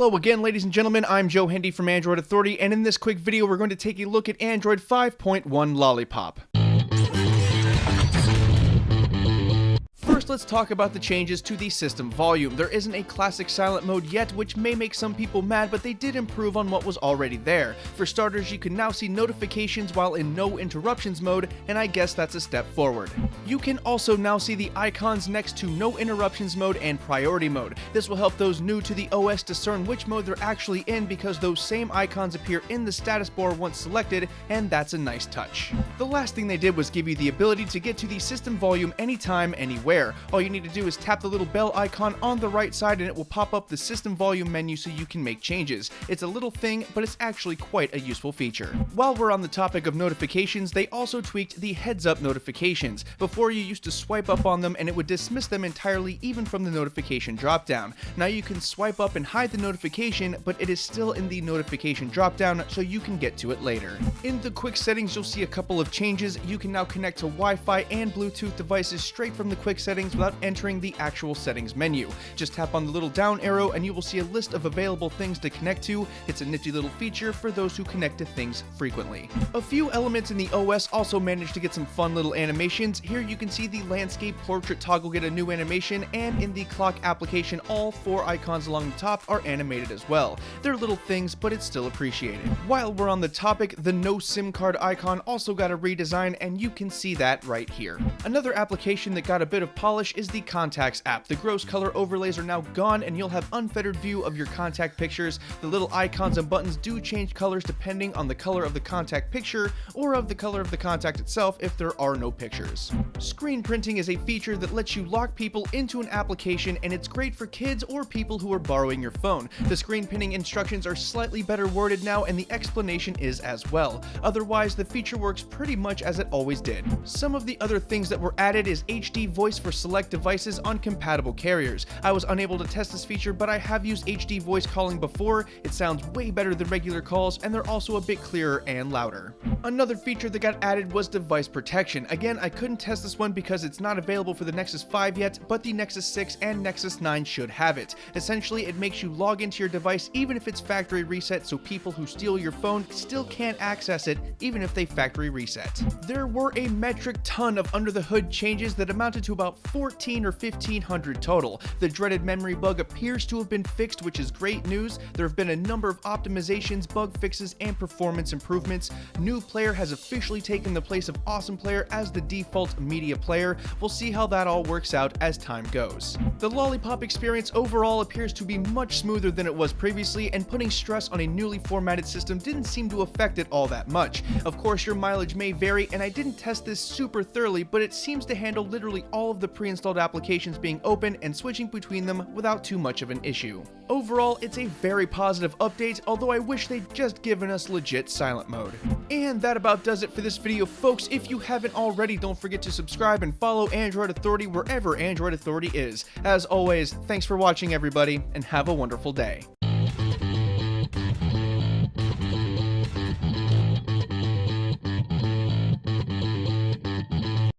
Hello again, ladies and gentlemen, I'm Joe Hendy from Android Authority, and in this quick video we're going to take a look at Android 5.1 Lollipop. First, let's talk about the changes to the system volume. There isn't a classic silent mode yet, which may make some people mad, but they did improve on what was already there. For starters, you can now see notifications while in no interruptions mode, and I guess that's a step forward. You can also now see the icons next to no interruptions mode and priority mode. This will help those new to the OS discern which mode they're actually in, because those same icons appear in the status bar once selected, and that's a nice touch. The last thing they did was give you the ability to get to the system volume anytime, anywhere. All you need to do is tap the little bell icon on the right side and it will pop up the system volume menu so you can make changes. It's a little thing, but it's actually quite a useful feature. While we're on the topic of notifications, they also tweaked the heads-up notifications. Before, you used to swipe up on them and it would dismiss them entirely, even from the notification dropdown. Now you can swipe up and hide the notification, but it is still in the notification dropdown, so you can get to it later. In the quick settings, you'll see a couple of changes. You can now connect to Wi-Fi and Bluetooth devices straight from the quick settings without entering the actual settings menu. Just tap on the little down arrow and you will see a list of available things to connect to. It's a nifty little feature for those who connect to things frequently. A few elements in the OS also managed to get some fun little animations. Here you can see the landscape portrait toggle get a new animation, and in the clock application all 4 icons along the top are animated as well. They're little things, but it's still appreciated. While we're on the topic, the no SIM card icon also got a redesign, and you can see that right here. Another application that got a bit of polish is the Contacts app. The gross color overlays are now gone and you'll have unfettered view of your contact pictures. The little icons and buttons do change colors depending on the color of the contact picture or of the color of the contact itself if there are no pictures. Screen printing is a feature that lets you lock people into an application, and it's great for kids or people who are borrowing your phone. The screen pinning instructions are slightly better worded now, and the explanation is as well. Otherwise, the feature works pretty much as it always did. Some of the other things that were added is HD voice for select devices on compatible carriers. I was unable to test this feature, but I have used HD voice calling before. It sounds way better than regular calls, and they're also a bit clearer and louder. Another feature that got added was device protection. Again, I couldn't test this one because it's not available for the Nexus 5 yet, but the Nexus 6 and Nexus 9 should have it. Essentially, it makes you log into your device even if it's factory reset, so people who steal your phone still can't access it even if they factory reset. There were a metric ton of under the hood changes that amounted to about 14 or 1500 total. The dreaded memory bug appears to have been fixed, which is great news. There have been a number of optimizations, bug fixes, and performance improvements. New Player has officially taken the place of Awesome Player as the default media player. We'll see how that all works out as time goes. The Lollipop experience overall appears to be much smoother than it was previously, and putting stress on a newly formatted system didn't seem to affect it all that much. Of course, your mileage may vary, and I didn't test this super thoroughly, but it seems to handle literally all of the pre-installed applications being open and switching between them without too much of an issue. Overall, it's a very positive update, although I wish they'd just given us legit silent mode. And that about does it for this video, folks. If you haven't already, don't forget to subscribe and follow Android Authority wherever Android Authority is. As always, thanks for watching, everybody, and have a wonderful day.